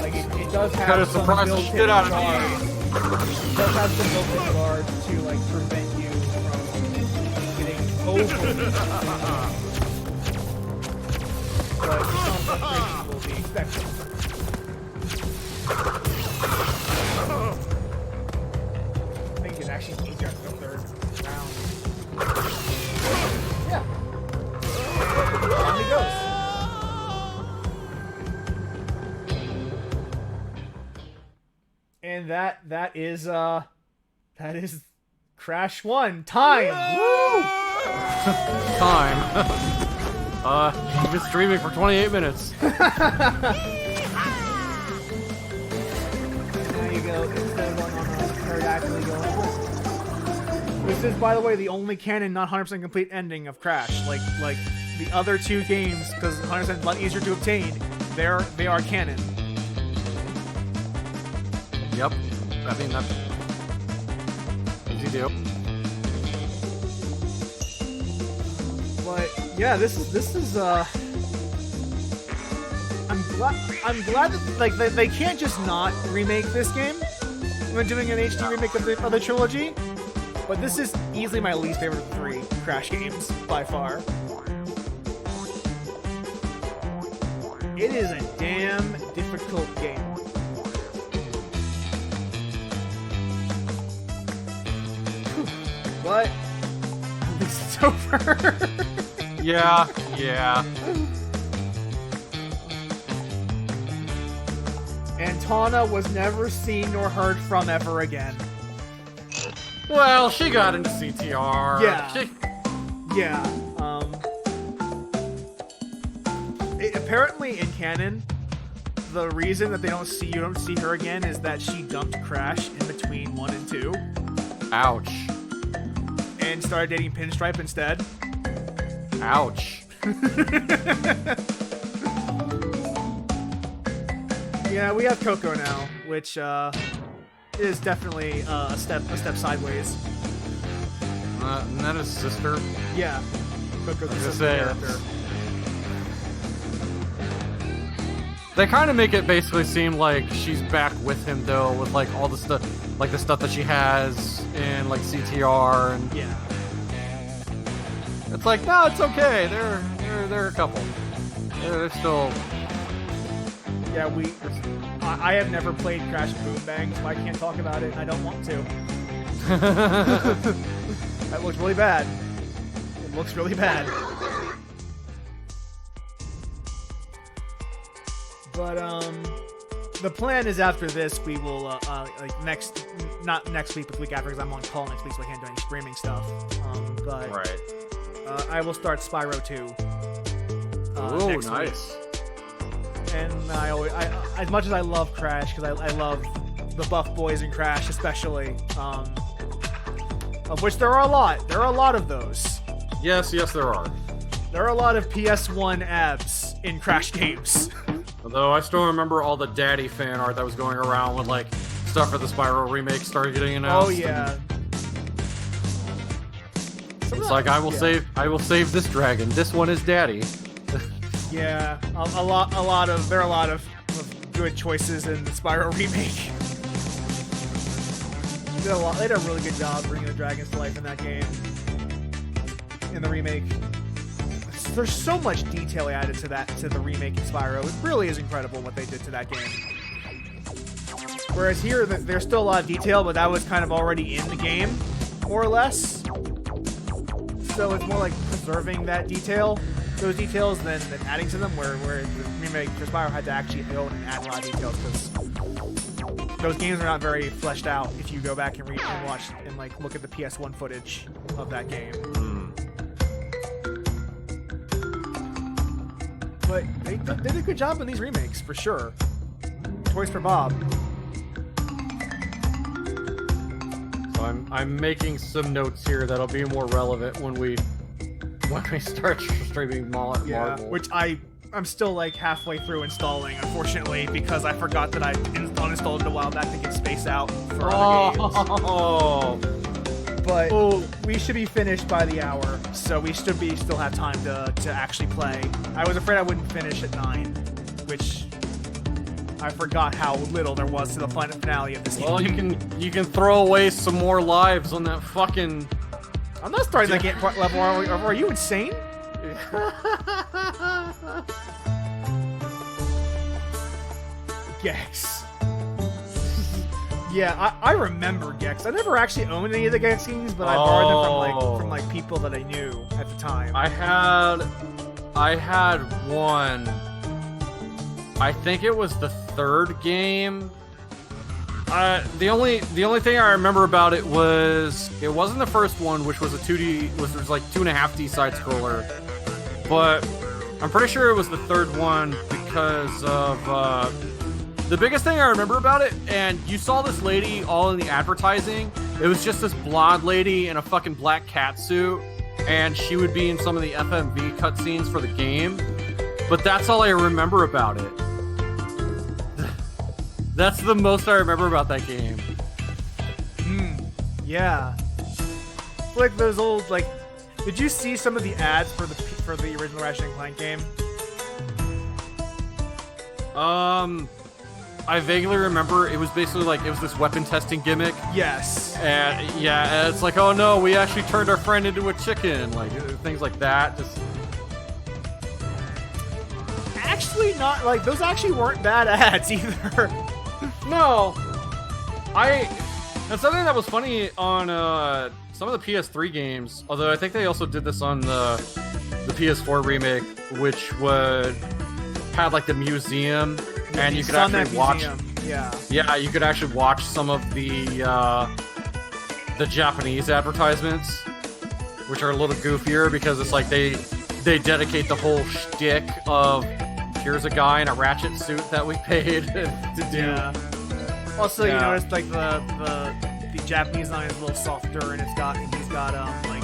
Like it does have Kinda some surprised the built-in shit out of me. guards. It does have some built-in guards to like prevent you from getting overly but some frustration will be expected. I think it's actually easier after the third round. Yeah. Down he goes. And that is Crash 1 time. Woo! Time. You've been streaming for 28 minutes. There you go. Instead of going on a pterodactyl going. This is, by the way, the only canon not 100% complete ending of Crash. Like the other two games, because 100% a lot easier to obtain. They are canon. Yep. I mean that's easy deal. But yeah, this is I'm glad that like they can't just not remake this game when doing an HD remake of the trilogy. But this is easily my least favorite of the three Crash games by far. It is a damn difficult game. But at least it's over. Yeah. And Tawna was never seen nor heard from ever again. Well, she got into CTR. Yeah. Yeah. Apparently in canon, the reason that you don't see her again is that she dumped Crash in between 1 and 2. Ouch. And started dating Pinstripe instead. Ouch. Yeah, we have Coco now, which is definitely a step sideways. Isn't that his sister? Yeah. Coco's I was the gonna say, character. They kind of make it basically seem like she's back with him though, with like all the stuff, like the stuff that she has in like CTR, and Yeah. it's like, no, it's okay. They're a couple. They're still. Yeah, I have never played Crash Boom Bang, so I can't talk about it, and I don't want to. That looks really bad. It looks really bad. But, the plan is after this, we will, like, not next week, but the week after, because I'm on call next week, so I can't do any streaming stuff. But, Right. I will start Spyro 2. Oh, next nice. week. And I as much as I love Crash, because I love the buff boys in Crash, especially, of which there are a lot. There are a lot of those. Yes, there are. There are a lot of PS1 abs in Crash games. Although I still remember all the daddy fan art that was going around when like stuff for the Spyro remake started getting announced. Oh yeah. It's like I will save this dragon. This one is daddy. Yeah, there are a lot of good choices in the Spyro remake. They did a really good job bringing the dragons to life in that game. In the remake, there's so much detail added to the remake in Spyro. It really is incredible what they did to that game. Whereas here, there's still a lot of detail, but that was kind of already in the game, more or less. So it's more like preserving those details, than adding to them. Where the remake for Spyro had to actually build and add a lot of details, because those games are not very fleshed out. If you go back and read and watch and like look at the PS1 footage of that game. But they did a good job in these remakes, for sure. Toys for Bob. So I'm making some notes here that'll be more relevant when we start streaming Marvel. Yeah, which I'm still like halfway through installing, unfortunately, because I forgot that I uninstalled it a while back to get space out for other games. But we should be finished by the hour, so we should still have time to actually play. I was afraid I wouldn't finish at 9, which I forgot how little there was to the final finale of this game. Well, you can throw away some more lives on that fucking. I'm not starting that game level. Are you insane? Gex. Yeah, I remember Gex. I never actually owned any of the Gex games, but I borrowed them from people that I knew at the time. I had one. I think it was the third game. The only thing I remember about it wasn't the first one, which was a 2D, which was like 2.5D side scroller, but I'm pretty sure it was the third one because of the biggest thing I remember about it. And you saw this lady all in the advertising. It was just this blonde lady in a fucking black cat suit, and she would be in some of the FMV cutscenes for the game. But that's all I remember about it. That's the most I remember about that game. Yeah. Like those old, like, did you see some of the ads for the original Ratchet & Clank game? I vaguely remember it was basically like, it was this weapon testing gimmick. Yes. And yeah, it's like, oh no, we actually turned our friend into a chicken. Like, things like that. Just. Actually not, like, those actually weren't bad ads either. No. And something that was funny on some of the PS3 games, although I think they also did this on the PS4 remake, which had like the museum, and you could actually watch. Yeah, you could actually watch some of the Japanese advertisements, which are a little goofier because it's like they dedicate the whole shtick of here's a guy in a Ratchet suit that we paid to do. Yeah. Also, you notice like the Japanese line is a little softer, and he's got like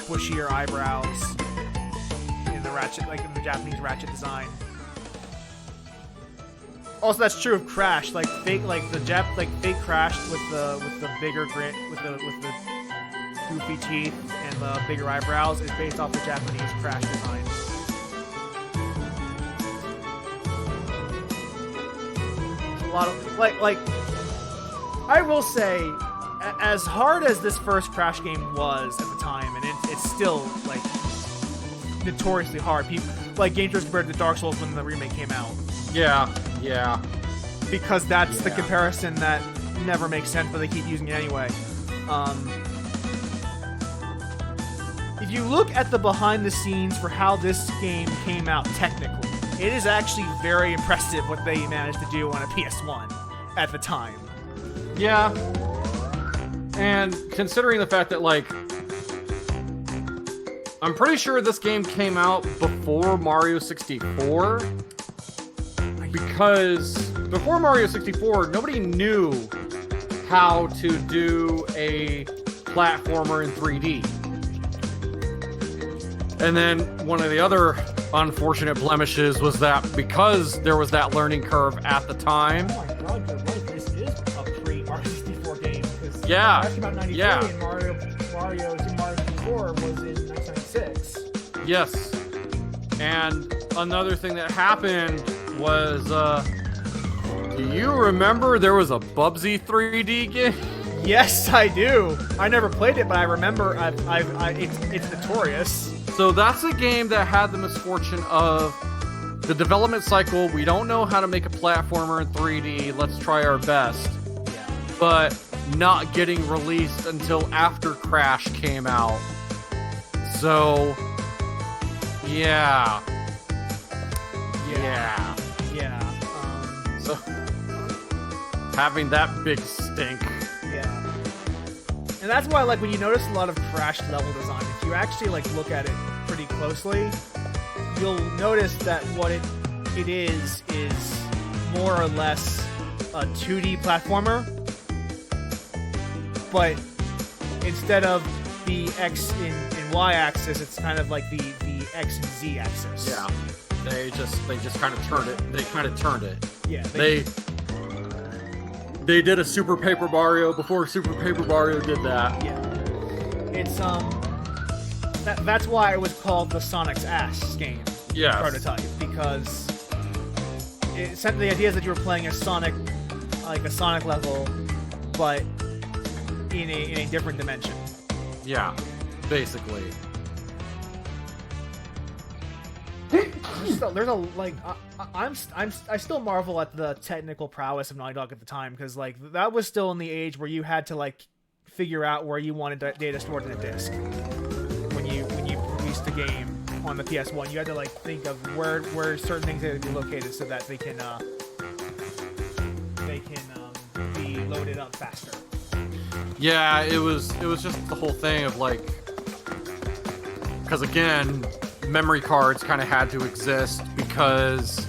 bushier eyebrows in the Ratchet, like in the Japanese Ratchet design. Also, that's true of Crash. Like fake Crash with the bigger grin, with the goofy teeth and the bigger eyebrows is based off the Japanese Crash design. A lot of like I will say, as hard as this first Crash game was at the time, and it's still like notoriously hard. People like Game Theory compared to Dark Souls when the remake came out. Yeah. Because that's the comparison that never makes sense, but they keep using it anyway. If you look at the behind the scenes for how this game came out technically, it is actually very impressive what they managed to do on a PS1 at the time. Yeah. And considering the fact that, like, I'm pretty sure this game came out before Mario 64. Because before Mario 64, nobody knew how to do a platformer in 3D. And then one of the other unfortunate blemishes was that because there was that learning curve at the time. Oh my god, you're right. This is a pre-Mario 64 game. Because Yeah. Crash came out in 93 and Mario Super Mario 64 was in 1996. Yes. And another thing that happened was, do you remember there was a Bubsy 3D game? Yes, I do. I never played it, but I remember. It's notorious. So that's a game that had the misfortune of the development cycle. We don't know how to make a platformer in 3D. Let's try our best. Yeah. But not getting released until after Crash came out. So, yeah. So, having that big stink. Yeah. And that's why, like, when you notice a lot of Crash level design, if you actually, like, look at it pretty closely, you'll notice that what it is more or less a 2D platformer, but instead of the X and Y axis, it's kind of like the X and Z axis. Yeah. They just kind of turned it. They kind of turned it. Yeah. They did a Super Paper Mario before Super Paper Mario did that. Yeah. It's that's why it was called the Sonic's Ass game. Yes. Prototype, because the idea is that you were playing a Sonic level, but in a different dimension. Yeah, basically. There's a like I still marvel at the technical prowess of Naughty Dog at the time, because like that was still in the age where you had to like figure out where you wanted data stored in a disk when you released the game on the PS1. You had to like think of where certain things had to be located so that they can be loaded up faster. Yeah, it was just the whole thing of like, because again, memory cards kind of had to exist because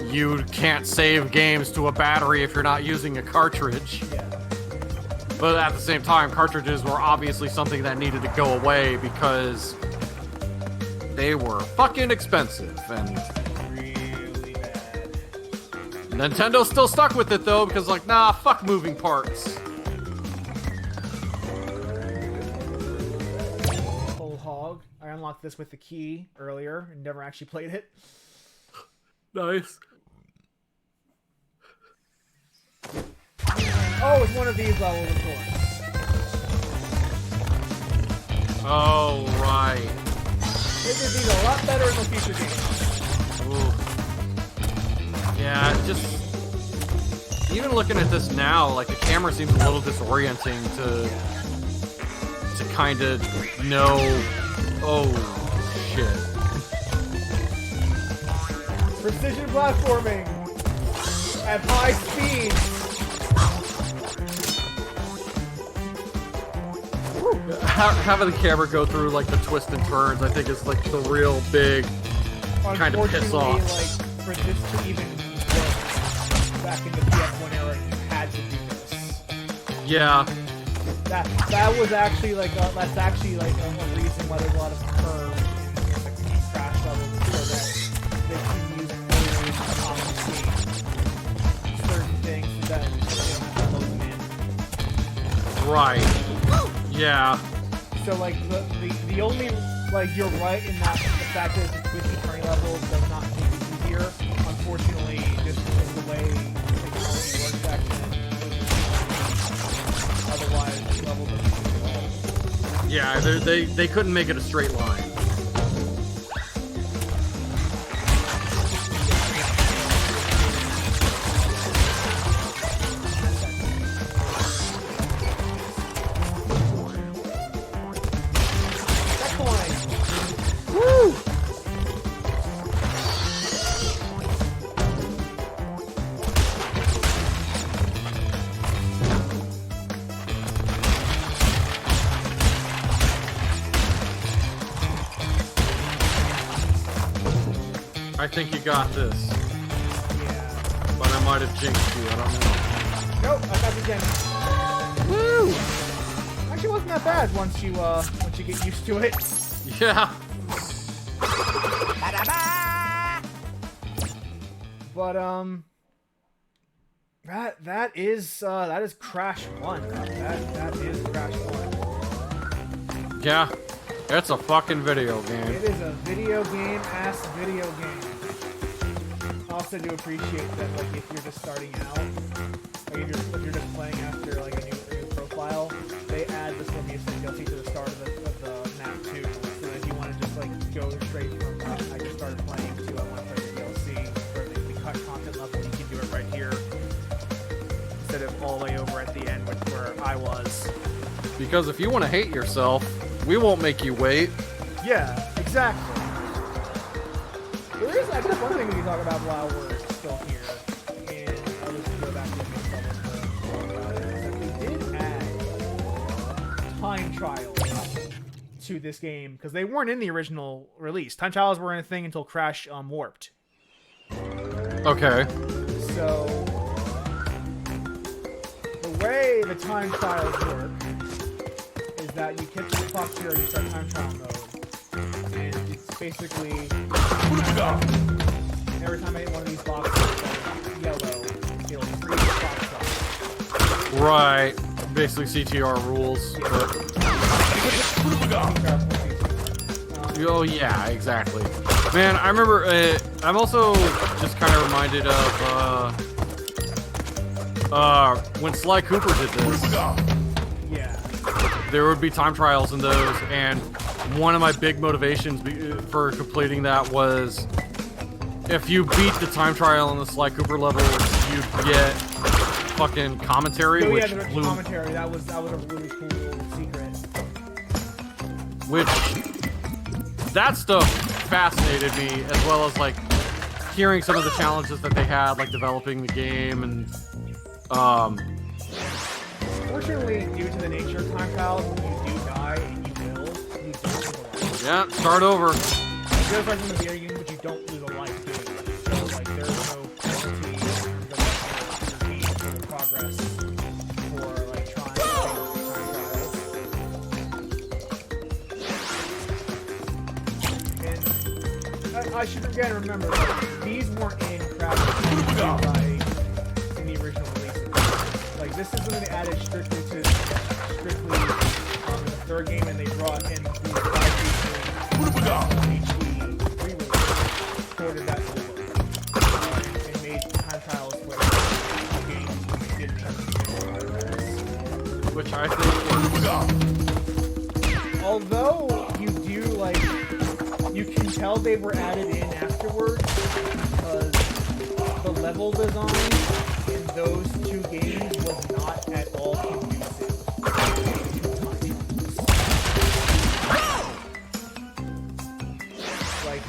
you can't save games to a battery if you're not using a cartridge. Yeah. But at the same time, cartridges were obviously something that needed to go away because they were fucking expensive, and Really bad. Nintendo's still stuck with it though, because like, nah, fuck moving parts. Whole hog. I unlocked this with the key earlier and never actually played it. Nice. Oh, it's one of these levels, of course. Oh, right. They did these a lot better in the future games. Ooh. Yeah, just even looking at this now, like the camera seems a little disorienting to kind of know. Oh shit! Precision platforming at high speed. Having the camera go through like the twists and turns, I think is like the real big kind of piss off. Like, for this to even work back in the PS1 era, you had to do this. Yeah. That was actually like that's actually like a reason why there's a lot of curves in the Crash levels, so that they can use moves to compensate certain things that they don't have to load them in. Right. Yeah. So like the only like you're right in that the fact that it's a twisty turning level does not make it easier. Unfortunately, this is the way technology works back then. Otherwise, the level doesn't work at all. Yeah, they couldn't make it a straight line. I think you got this. Yeah. But I might have jinxed you, I don't know. Nope, I got the gem. Woo! Actually, wasn't that bad once you get used to it. Yeah. But that is Crash 1. That is Crash 1. Yeah. It's a fucking video game. It is a video game ass video game. I also do appreciate that, like, if you're just starting out, like if you're just playing after like a new profile, they add this Prometheus DLC to the start of the map too. So that if you want to just like go straight from I just started playing to I want to play the DLC, where they cut content level, you can do it right here instead of all the way over at the end, where I was. Because if you want to hate yourself, we won't make you wait. Yeah, exactly. There is actually one thing we can talk about while we're still here, and I'll just go back to the main level is that they did add time trials to this game, because they weren't in the original release. Time trials weren't a thing until Crash warped. Okay. So, the way the time trials work is that you catch the clock here and you start time trial mode. And it's basically every time I hit one of these boxes that's yellow, it'll freeze the clock stop. Right. Basically CTR rules. Yeah. But... Oh yeah, exactly. Man, I remember, I'm also just kind of reminded of when Sly Cooper did this. Yeah. There would be time trials in those, and one of my big motivations for completing that was if you beat the time trial in the Sly Cooper level, you'd get fucking commentary, Oh, which yeah, the commentary. That was a really cool secret. Which that stuff fascinated me, as well as like hearing some of the challenges that they had, like developing the game and Fortunately, due to the nature of time trials, when you do die, and you will, you don't lose a life. yeah, start over. You go start from the beginning, but you don't lose a life doing it. So, like, there is no penalty in terms of progress for, like, trying to fail the time trials. And I should again remember that these weren't in Crash Bandicoot in the original releases. Like, this is something they added strictly in the third game, and they brought in the 5 HD re-release, ported that over, and made time trials where the games didn't have Which I think works. Although you do, like, you can tell they were added in afterwards, because the level design in those two games was not at all conducive. Like,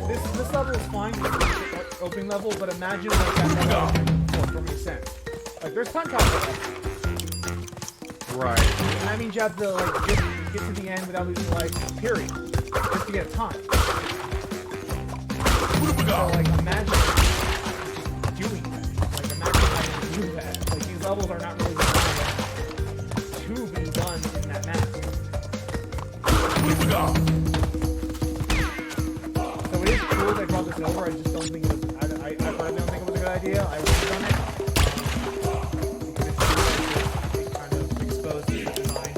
this level is fine, it's opening level, but imagine like that level for me sense. Like, there's time travel. Right. And that means you have to like get to the end without losing life, period. Just to get time. So like imagine just doing that. Like imagine having to do that. Like these levels are not really designed to be done in that map. So it is cool they brought this over. I just don't think it was I don't think it was a good idea. I would have done it. It kind of exposed the design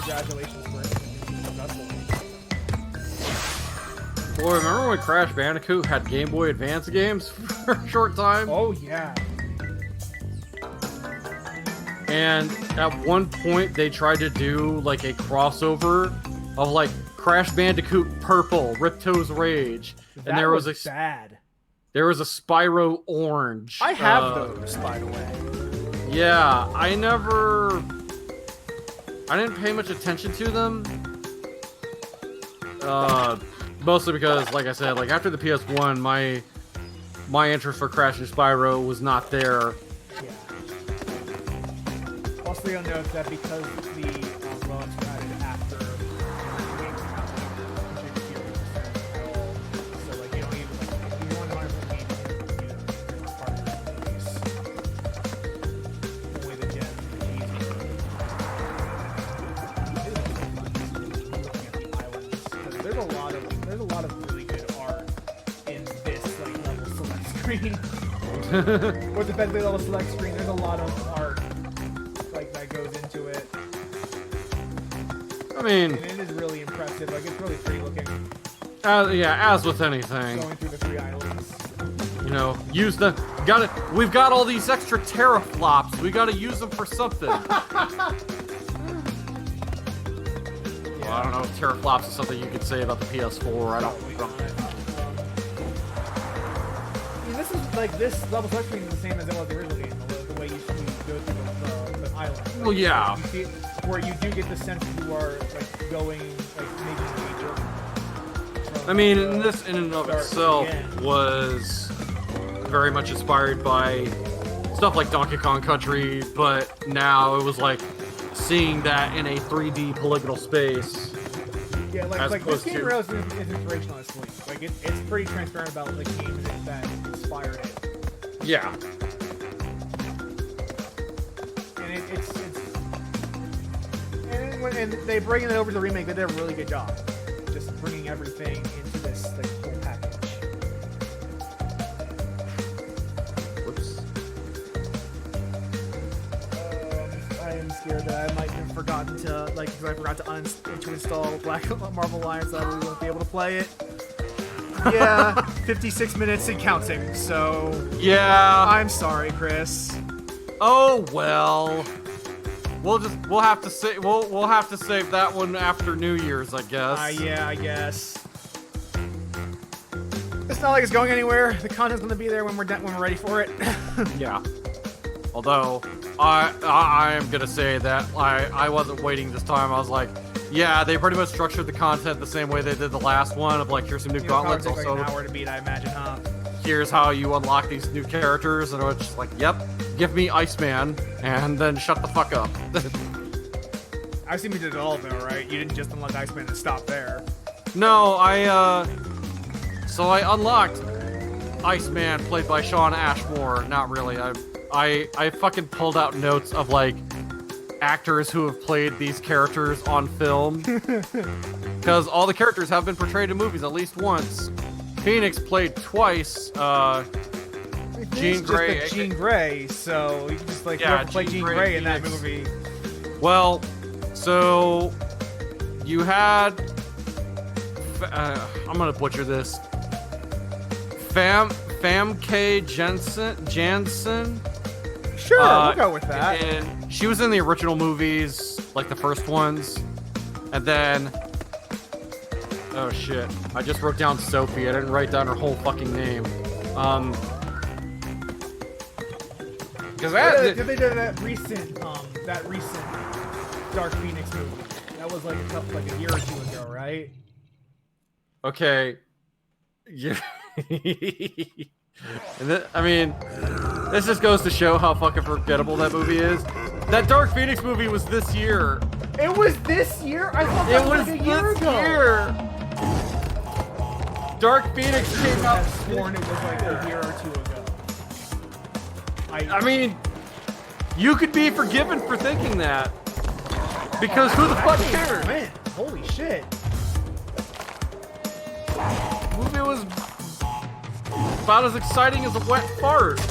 congratulations for being successful. Boy, remember when Crash Bandicoot had Game Boy Advance games for a short time? Oh yeah. And at one point, they tried to do like a crossover of like Crash Bandicoot Purple, Ripto's Rage, and there was a bad. There was a Spyro Orange. I have those, by the way. Yeah, I didn't pay much attention to them. Mostly because, like I said, like after the PS1, my interest for Crash and Spyro was not there. Yeah. Also, you'll note that because the modes were added after the games come out, they don't contribute at all. So, like, you don't even, like, if you want to learn from the game, you can do them as part of the release. Only the gen there's a lot of really good art in this like level select screen. With the Bentley level select screen, there's a lot of art like that goes into it. I mean, and it is really impressive. Like it's really pretty looking. Yeah, as with anything. Going through the 3 islands. You know, we've got all these extra teraflops. We gotta use them for something. I don't know if teraflops is something you could say about the PS4. I don't. I mean, this is like this level select screen is the same as it was the original game. The way you go through the island. Like, well, yeah. You see it, where you do get the sense that you are like going like making major. I mean, this in and of itself was very much inspired by stuff like Donkey Kong Country, but now it was like seeing that in a 3D polygonal space. Yeah, like this game really is inspirational as Link. Like it's pretty transparent about the games that inspired it. Yeah. And and they bring it over to the remake. They did a really good job, just bringing everything into this like whole package. Whoops. I am scared that I might have forgotten to because I forgot to install Black Marvel Alliance, that we won't be able to play it. Yeah, 56 minutes and counting. So yeah, I'm sorry, Chris. Oh well. We'll have to say we'll have to save that one after New Year's, I guess. Yeah, I guess. It's not like it's going anywhere. The content's gonna be there when we're ready for it. Yeah. Although I am gonna say that I wasn't waiting this time. I was like, yeah, they pretty much structured the content the same way they did the last one. Of like, here's some new gauntlets. Take Also, like an hour to beat, I imagine, huh? Here's how you unlock these new characters, and I was just like, yep, give me Iceman, and then shut the fuck up. I assume you did it all though, right? You didn't just unlock Iceman and stop there. No, so I unlocked Iceman, played by Sean Ashmore. Not really. I fucking pulled out notes of like actors who have played these characters on film, because all the characters have been portrayed in movies at least once. Phoenix played twice. Jean Grey. Jean Grey, so you can just like play Jean Grey in that movie. Well, so you had I'm gonna butcher this. Famke Janssen. Sure, we'll go with that. And she was in the original movies, like the first ones, and then. Oh shit! I just wrote down Sophie. I didn't write down her whole fucking name. Because they did that recent Dark Phoenix movie. That was like a year or two ago, right? Okay. Yeah. And I mean, this just goes to show how fucking forgettable that movie is. That Dark Phoenix movie was this year. It was this year? I thought that was like a year ago. Dark Phoenix came out. I sworn it was like a year or two ago. I mean, you could be forgiven for thinking that. Because who the fuck cares? Man, holy shit. The movie was about as exciting as a wet fart.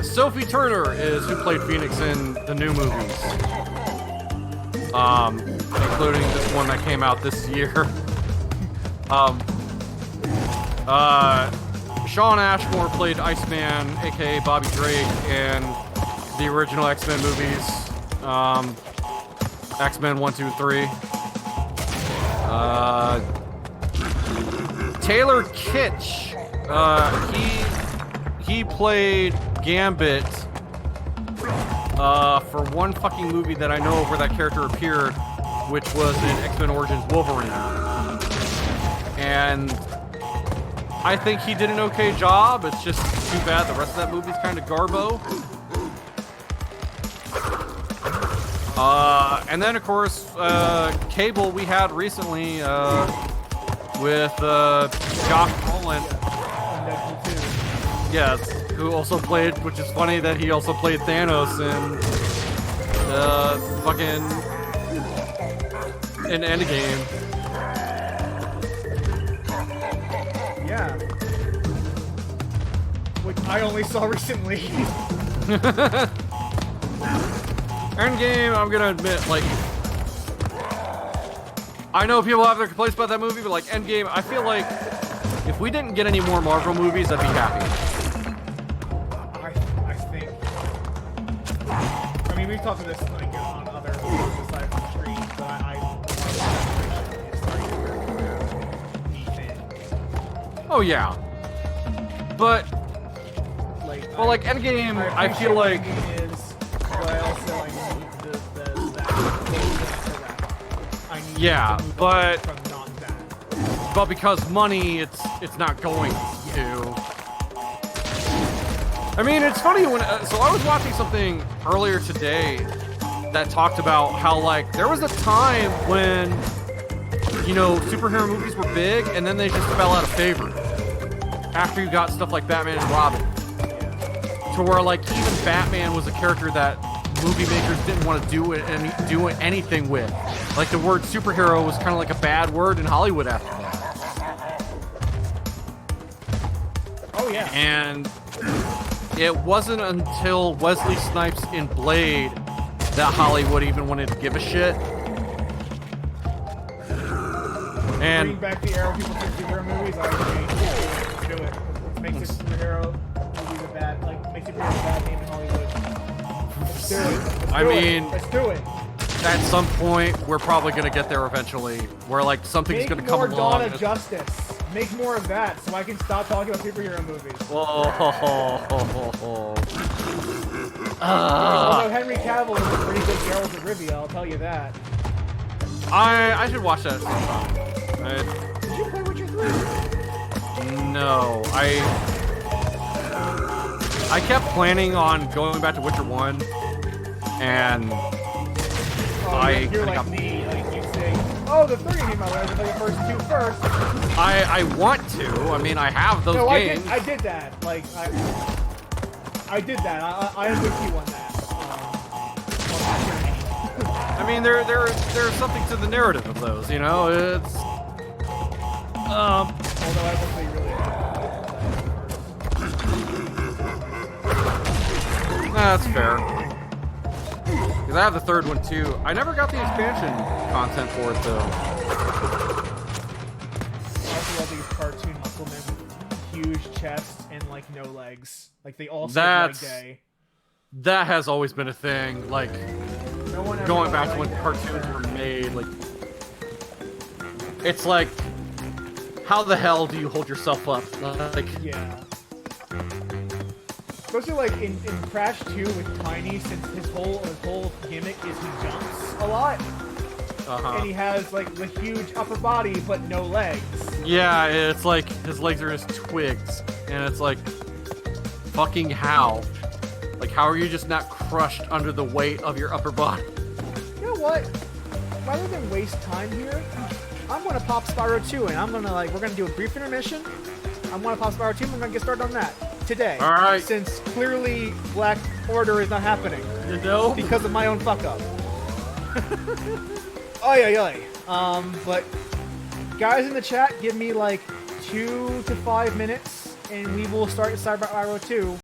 Sophie Turner is who played Phoenix in the new movies. Including this one that came out this year. Sean Ashmore played Iceman, aka Bobby Drake, in the original X-Men movies. X-Men 1, 2, 3. Taylor Kitsch. He played Gambit for one fucking movie that I know of where that character appeared, which was in X-Men Origins Wolverine. And I think he did an okay job. It's just too bad the rest of that movie's kind of garbo. And then, of course, Cable we had recently with Josh Brolin. Yes, who also played, which is funny that he also played Thanos in Endgame. Yeah. Which I only saw recently. Endgame, I'm gonna admit, like, I know people have their complaints about that movie, but like Endgame, I feel like if we didn't get any more Marvel movies, I'd be happy. I think. I mean, we've talked about this like on other aside from the stream, but Oh yeah, but like Endgame, I feel like. Yeah, but because money, it's not going to. I mean, it's funny when so I was watching something earlier today that talked about how like there was a time when superhero movies were big and then they just fell out of favor after you got stuff like Batman and Robin, to where like even Batman was a character that movie makers didn't want to do anything with. Like the word superhero was kind of like a bad word in Hollywood after that. Oh yeah. And it wasn't until Wesley Snipes in Blade that Hollywood even wanted to give a shit. And bring back the era of people think superhero movies. I agree. Let's do it. Let's make this superhero movies a bad, make superhero a bad name in Hollywood. Let's do it. Let's do it. At some point, we're probably gonna get there eventually, where like something's gonna come along. Make more Dawn of Justice. Make more of that, so I can stop talking about superhero movies. Although Henry Cavill is a pretty good Geralt of Rivia, I'll tell you that. I should watch that sometime. Did you play Witcher 3? No, I kept planning on going back to Witcher 1, and you're like me, like you say, oh, the 30 came out, I play the first two first. I want to. I mean, I have those games. I did that. Like, I did that. I am with you on that. I mean, there's something to the narrative of those, you know? It's... Although I will say really That's fair. Because I have the third one, too. I never got the expansion content for it, though. I also love these cartoon muscle men with huge chests and, like, no legs. Like, they all skip leg day. That has always been a thing, like... No one ever going back to when cartoons were made, like... It's like... How the hell do you hold yourself up? Like... Yeah. Especially like in Crash 2 with Tiny, since his whole gimmick is he jumps a lot. And he has like the huge upper body but no legs. Yeah, it's like his legs are just twigs. And it's like, fucking how? Like, how are you just not crushed under the weight of your upper body? You know what? Rather than waste time here, I'm gonna pop Spyro 2 and I'm gonna we're gonna do a brief intermission. I'm gonna pop Spyro 2 and we're gonna get started on that today. Alright. Since clearly Black Order is not happening. You know? Because of my own fuck up. Oy. But guys in the chat, give me like 2 to 5 minutes and we will start Spyro 2.